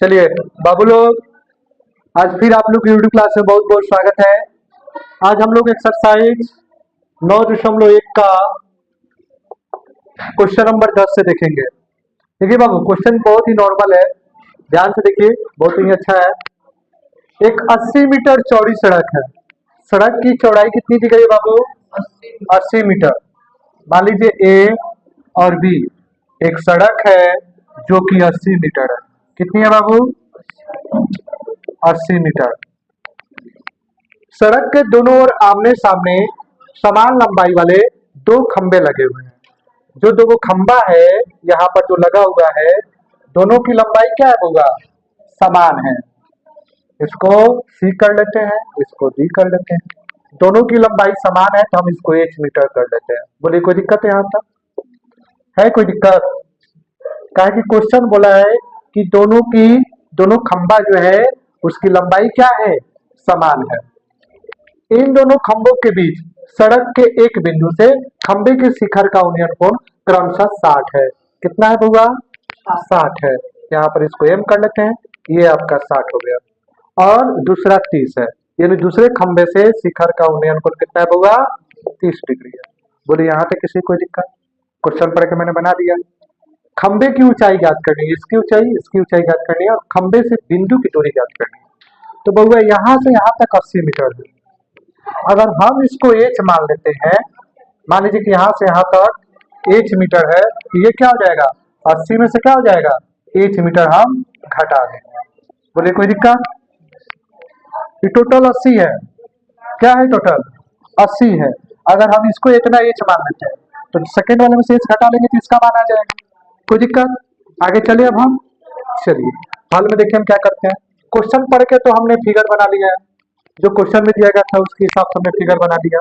चलिए बाबू लोग, आज फिर आप लोग की यूट्यूब क्लास में बहुत बहुत स्वागत है। आज हम लोग एक्सरसाइज 9.1 का क्वेश्चन नंबर 10 से देखेंगे। देखिए बाबू, क्वेश्चन बहुत ही नॉर्मल है, ध्यान से देखिए, बहुत ही अच्छा है। एक 80 मीटर चौड़ी सड़क है। सड़क की चौड़ाई कितनी दी गई है बाबू? 80 मीटर। मान लीजिए ए और बी एक सड़क है जो कि 80 मीटर है। कितनी है बाबू? 80 मीटर। सड़क के दोनों ओर आमने सामने समान लंबाई वाले दो खंबे लगे हुए हैं। जो दो खंबा है यहाँ पर जो लगा हुआ है, दोनों की लंबाई क्या है होगा? समान है। इसको सी कर लेते हैं, इसको डी कर लेते हैं। दोनों की लंबाई समान है तो हम इसको एच मीटर कर लेते हैं। बोलिए कोई दिक्कत है यहाँ तक? है कोई दिक्कत? कहा कि क्वेश्चन बोला है कि दोनों खंबा जो है उसकी लंबाई क्या है? समान है। इन दोनों खंभों के बीच सड़क के एक बिंदु से खंबे के शिखर का उन्नयन कोण क्रमशः 60 है। कितना है होगा? 60 है। यहाँ पर इसको एम कर लेते हैं, ये आपका 60 हो गया। और दूसरा 30 है, यानी दूसरे खंबे से शिखर का उन्नयन कोण कितना होगा? 30 डिग्री है। बोले यहाँ पे किसी कोई दिक्कत? क्वेश्चन पढ़ के मैंने बना दिया। खंबे की ऊंचाई ज्ञात करनी है, इसकी ऊंचाई ज्ञात करनी है और खंबे से बिंदु की दूरी ज्ञात करनी है। तो बहुआ यहाँ से यहाँ तक 80 मीटर है। अगर हम इसको एच मान लेते हैं, मान लीजिए कि यहाँ से यहाँ तक एच मीटर है, तो ये क्या हो जाएगा? 80 में से क्या हो जाएगा? एच मीटर हम घटा देंगे। बोले कोई दिक्कत? ये टोटल 80 है। क्या है टोटल? 80 है। अगर हम इसको इतना एच मान लेते हैं तो सेकेंड वाले में से एच घटा लेंगे तो इसका मान आ जाएगा। कोई दिक्कत? आगे चलिए अब हम चलिए हल में देखिए हम क्या करते हैं। क्वेश्चन पढ़ के तो हमने फिगर बना लिया है, जो क्वेश्चन में दिया गया था उसके हिसाब से हमने फिगर बना दिया।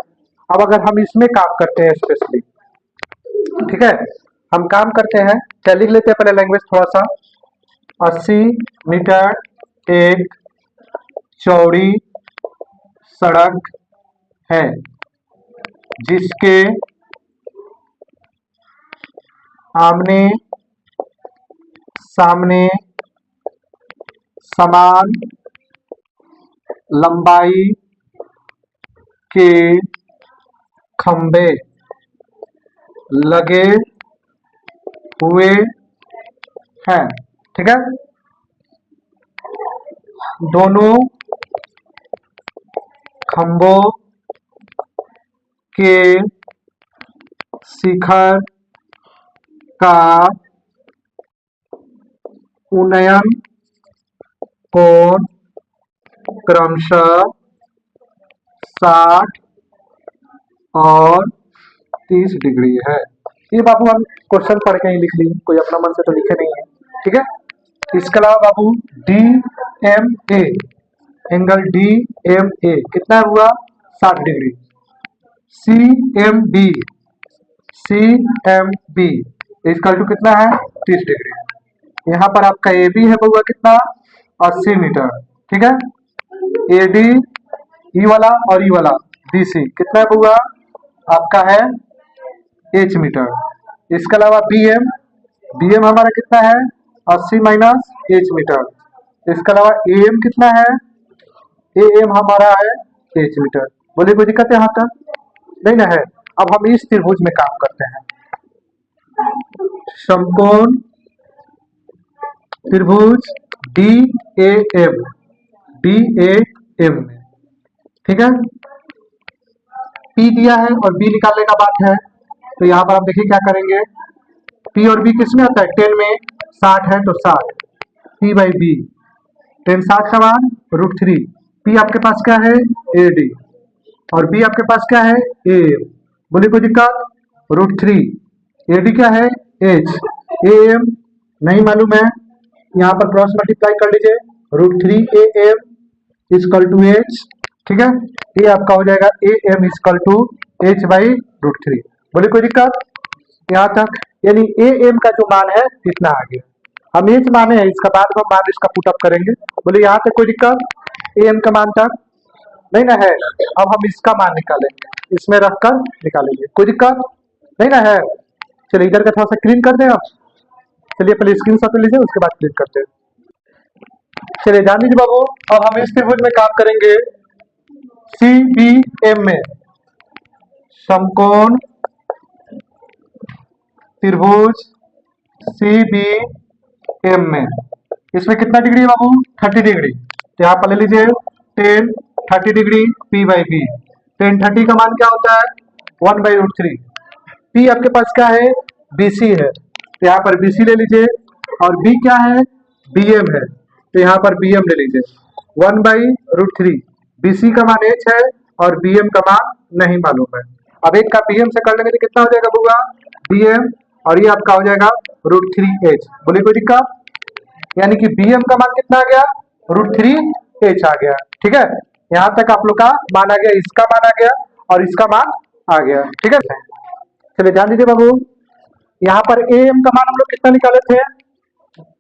अब अगर हम इसमें काम करते हैं स्पेशली, ठीक है, हम काम करते हैं, क्या लिख लेते हैं पहले लैंग्वेज थोड़ा सा। 80 मीटर एक चौड़ी सड़क है जिसके आमने सामने समान लंबाई के खंबे लगे हुए हैं। ठीक है, दोनों खंभों के शिखर का उन्नयन कोण क्रमशः 60 और 30 डिग्री है। ये बाबू हम क्वेश्चन पढ़ के ही लिख लिए, कोई अपना मन से तो लिखे नहीं है। ठीक है, इसके अलावा बाबू D M A, angle D M A कितना हुआ? 60 डिग्री। सी एम बी इसका टू कितना है? 30 डिग्री। यहाँ पर आपका ए बी है बउआ कितना? 80 मीटर। ठीक है, ए डी ई वाला और ई वाला बी सी कितना है बउआ? आपका है एच मीटर। इसके अलावा बी एम हमारा कितना है? 80 माइनस एच मीटर। इसके अलावा ए एम कितना है? ए एम हमारा है एच मीटर। बोलिए कोई दिक्कत है यहाँ तक? नहीं ना है। अब हम इस त्रिभुज में काम करते हैं, समकोण त्रिभुज डी ए एम में। ठीक है, पी दिया है और बी निकालने का बात है, तो यहाँ पर आप देखिए क्या करेंगे। पी और बी किस में आता है? 10 में 60 है तो 60 पी बाई बी। 10 60 का मान √3। पी आपके पास क्या है? ए डी और बी आपके पास क्या है? A M. बोलिए कोई दिक्कत? √3। ए डी क्या है? एच। ए एम नहीं मालूम है, यहाँ पर क्रॉस मल्टीप्लाई कर लीजिए। √3 A M equal to H. ठीक है, ये आपका हो जाएगा A M equal to H by √3। बोलिए कोई दिक्कत यहाँ तक? यानी ए एम का जो मान है इतना आ गया। हम एच माने हैं, इसका बाद में मान इसका पुटअप करेंगे। बोले यहाँ तक कोई दिक्कत? ए एम का मान तक नहीं ना है। अब हम इसका मान निकालेंगे, इसमें रखकर निकालेंगे। कोई दिक्कत नहीं ना है? चलिए इधर का थोड़ा सा क्लीन कर दें आप। चलिए पहले स्क्रीन शॉट लीजिए, उसके बाद क्लीन करते हैं। चलिए ध्यान दीजिए बाबू, अब हम इस त्रिभुज में काम करेंगे सी बी एम में। समकोण त्रिभुज सी बी एम में इसमें कितना डिग्री है बाबू? 30 डिग्री। तो यहाँ पर ले लीजिए 10 30 डिग्री पी बाई बी। 10 30 का मान क्या होता है? 1/√3। पी आपके पास क्या है? बीसी है, तो यहाँ पर बीसी ले लीजिए। और बी क्या है? बीएम है, तो यहाँ पर बीएम ले लीजिए। 1/√3। बीसी का मान एच है और बीएम का मान नहीं मालूम है। अब एक का बीएम से कर लेंगे तो कितना हो जाएगा बउआ? बीएम, और ये आपका हो जाएगा √3h। बोलिए कोई दिक्कत? यानी कि बीएम का मान कितना आ गया? √3h आ गया। ठीक है, यहाँ तक आप लोग का मान आ गया, इसका मान आ गया और इसका मान आ गया। ठीक है, चलिए ध्यान दीजिए बाबू, यहाँ पर ए एम का मान हम लोग कितना निकाले थे?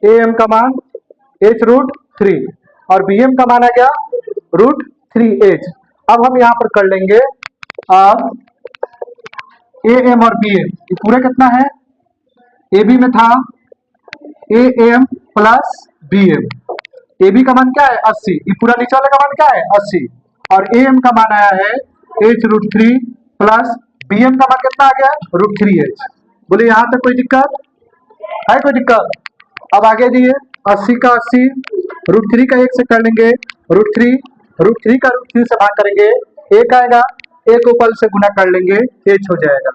ए एम का मान h√3 और बी एम का मान आ गया √3h। अब हम यहाँ पर कर लेंगे, अब ए एम और बी एम ये पूरा कितना है? ए बी में था A M plus B M. A B का मान क्या है? 80। ये पूरा नीचे वाले का मान क्या है? 80। और ए एम का मान आया है h√3 प्लस बी एम का मान कितना आ गया? √3h। बोले यहाँ तक कोई दिक्कत है? कोई दिक्कत? अब आगे दिए 80 का 80 √3 का 1 से कर लेंगे, √3 का √3 से भाग करेंगे, एक आएगा, एक ऊपर से गुना कर लेंगे, h हो जाएगा।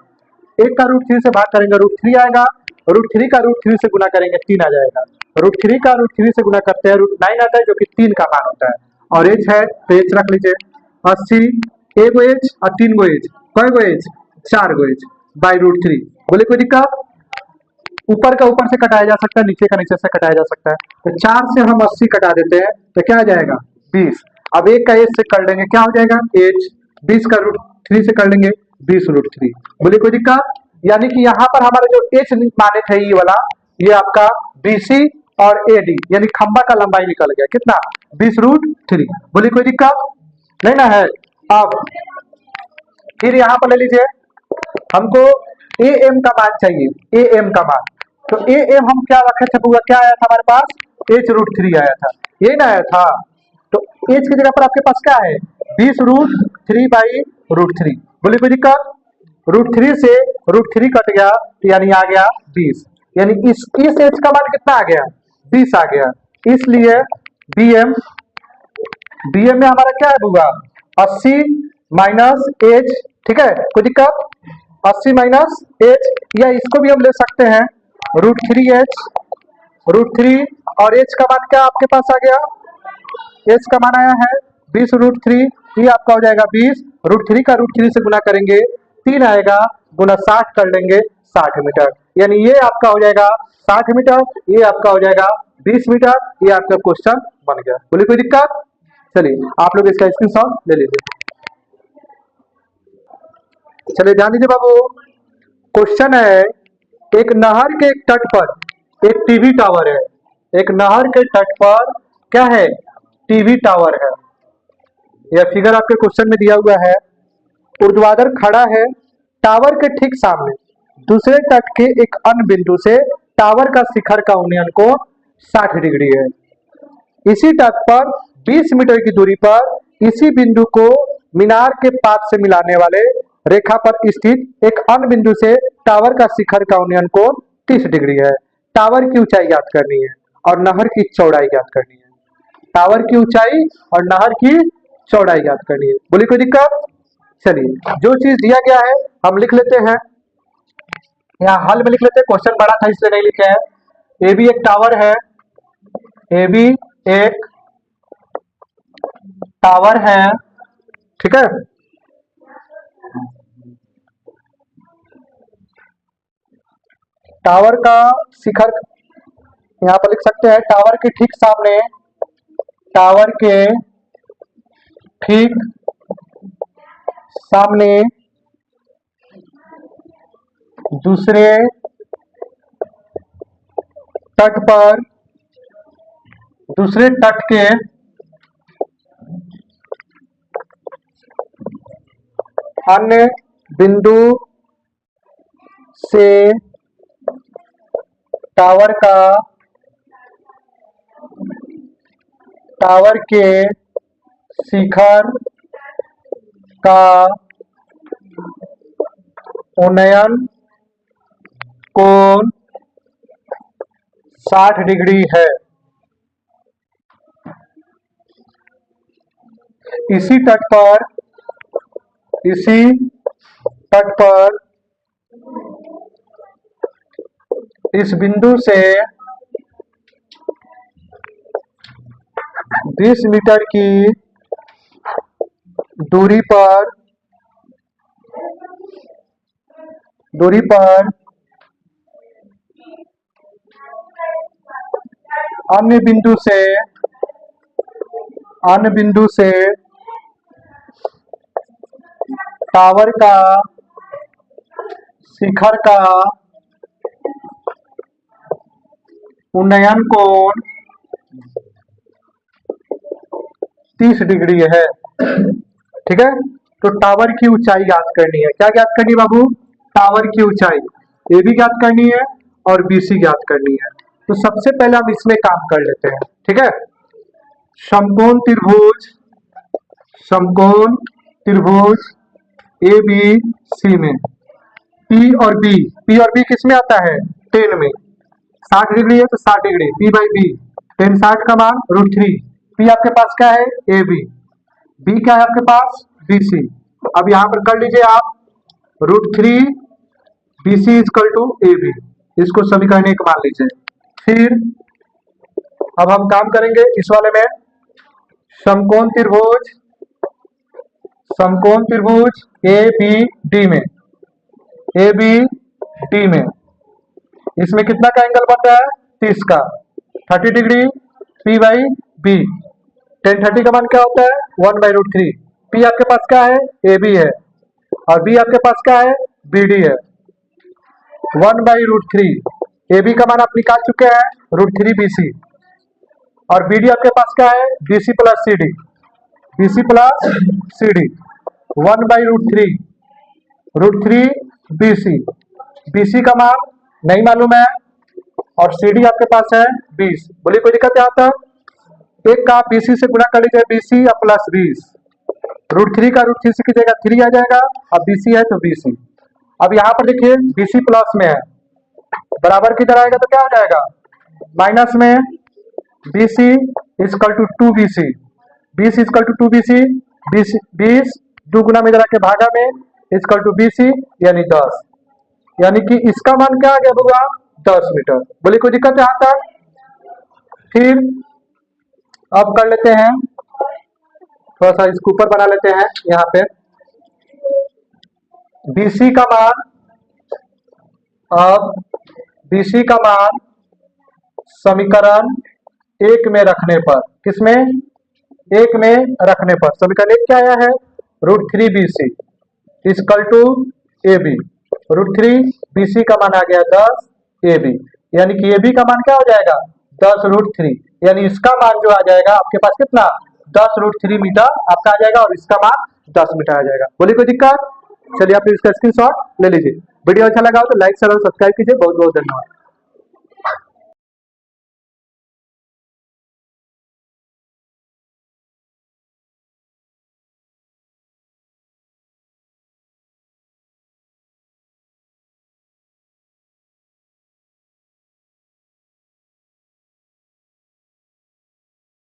1 का √3 से भाग करेंगे, √3 आएगा, √3 का √3 से गुना करेंगे, 3 आ जाएगा। √3 का √3 से गुना करते हैं, √9 आता है जो कि 3 का मान होता है। और h है तो h रख लीजिए। 80 एक गो h और 3 गो h, कई गो h? 4 go h by √3। बोले कोई दिक्कत? ऊपर का ऊपर से कटाया जा सकता है, नीचे का नीचे से कटाया जा सकता है। तो 4 से हम 80 कटा देते हैं तो क्या आ जाएगा? 20। अब एक का h से कर लेंगे, क्या हो जाएगा? h। 20 का √3 से कर लेंगे, 20√3। बोलिए कोई दिक्कत? यानी कि यहाँ पर हमारा जो h माने थे ये वाला, ये आपका BC और AD यानी खंबा का लंबाई निकल गया कितना? 20√3। बोलिए कोई दिक्कत नहीं ना है? अब फिर यहाँ पर ले लीजिए, हमको ए एम का मान चाहिए, ए एम का मान। तो ए एम हम क्या रखे थे पूरा? क्या आया था हमारे पास? h√3 आया था, ये ना आया था? तो h की जगह पर आपके पास क्या है? 20√3/√3। बोलिए कोई दिक्कत? √3 से √3 कट गया तो यानी आ गया 20। यानी इस h का मान कितना आ गया? 20 आ गया। इसलिए bm bm में हमारा क्या है बुआ? 80 माइनस h। ठीक है, कोई दिक्कत? 80 माइनस h, या इसको भी हम ले सकते हैं √3h, √3 और h का मान क्या आपके पास आ गया? h का मान आया है 20√3, ये आपका हो जाएगा 20। √3 का √3 से गुना करेंगे, 3 आएगा, गुना 60 कर लेंगे, 60 मीटर। यानी ये आपका हो जाएगा 60 मीटर, ये आपका हो जाएगा 20 मीटर। ये आपका क्वेश्चन बन गया। बोलिए कोई दिक्कत? चलिए आप लोग इसका स्क्रीनशॉट ले लीजिए। चलिए ध्यान दीजिए बाबू, क्वेश्चन है, एक नहर के तट पर एक टीवी टावर है। एक नहर के तट पर क्या है? टीवी टावर है। यह फिगर आपके क्वेश्चन में दिया हुआ है। ऊर्ध्वाधर खड़ा है टावर के ठीक सामने, दूसरे तट के एक अन्य बिंदु से टावर का शिखर का उन्नयन कोण 60 डिग्री है। इसी तट पर 20 मीटर की दूरी पर इसी बिंदु को मीनार के पात से मिलाने वाले रेखा पर स्थित एक अन्य बिंदु से टावर का शिखर का उन्नयन कोण 30 डिग्री है। टावर की ऊंचाई ज्ञात करनी है और नहर की चौड़ाई ज्ञात करनी है। टावर की ऊंचाई और नहर की चौड़ाई ज्ञात करनी है। बोलिए कोई दिक्कत? चलिए जो चीज दिया गया है हम लिख लेते हैं, यहाँ हल में लिख लेते हैं, क्वेश्चन बड़ा था इसलिए नहीं लिखे हैं। ए बी एक टावर है, ए बी एक टावर है, ठीक है। टावर का शिखर यहाँ पर लिख सकते हैं, टावर के ठीक सामने, टावर के ठीक सामने दूसरे तट पर, दूसरे तट के अन्य बिंदु से टावर का टावर के शिखर का उन्नयन कोण 60 डिग्री है। इसी तट पर इस बिंदु से 20 मीटर की दूरी पर अन्य बिंदु से टावर का शिखर का उन्नयन कोण 30 डिग्री है। ठीक है, तो टावर की ऊंचाई ज्ञात करनी है। क्या ज्ञात करनी है बाबू? टावर की ऊंचाई ए भी ज्ञात करनी है और बीसी ज्ञात करनी है। तो सबसे पहले हम इसमें काम कर लेते हैं। ठीक है, समकोण त्रिभुज ए बी सी में पी और बी किस में आता है? 10 में। 60 डिग्री है तो 60 डिग्री पी बाई बी, 10 60 का मान √3। पी आपके पास क्या है? ए बी क्या है आपके पास? B C. अब यहां पर कर लीजिए आप √3 B C equal to A B, इसको समीकरण 1 मान लीजिए। फिर अब हम काम करेंगे इस वाले में, समकोण त्रिभुज ए बी डी में इसमें कितना का एंगल बनता है? 30 का, 30 डिग्री पी बाई बी। 10 30 का मान क्या होता है? 1/√3। पी आपके पास क्या है? ए बी है, और बी आपके पास क्या है? बी डी है। 1/√3 ए बी का मान आप निकाल चुके हैं, √3 बी सी, और बी डी आपके पास क्या है? B C plus C D, 1/√3 √3 B C का मान नहीं मालूम है, और सी डी आपके पास है 20। बोलिए कोई दिक्कत यहाँ तक? एक का BC से गुणा कर लीजिए, BC या प्लस 20, √3 का √3 से कीजिएगा 3 आ जाएगा, अब BC है तो BC। अब यहाँ पर देखिए BC प्लस में है, बराबर किधर आएगा तो क्या हो जाएगा? माइनस में BC is equal to 2BC, 20 is equal to 2BC, 20 2 गुना में जरा के भागा में इजकल टू BC यानी 10, यानी कि इसका मान क्या आ गया होगा? 10 मीटर। बोलिए कोई दिक्कत है यहाँ तक? फिर अब कर लेते हैं, थोड़ा सा इसको ऊपर बना लेते हैं। यहाँ पे BC का मान, अब BC का मान समीकरण 1 में रखने पर, किसमें? 1 में रखने पर समीकरण 1 क्या आया है? √3 BC is equal to AB, √3 BC का मान आ गया 10 AB, यानी कि AB का मान क्या हो जाएगा? 10√3, यानी इसका मान जो आ जाएगा आपके पास कितना? 10√3 मीटर आपका आ जाएगा, और इसका मान 10 मीटर आ जाएगा। बोलिए कोई दिक्कत? चलिए आप इसका स्क्रीनशॉट ले लीजिए। वीडियो अच्छा लगा हो तो लाइक शेयर और सब्सक्राइब कीजिए। बहुत बहुत धन्यवाद।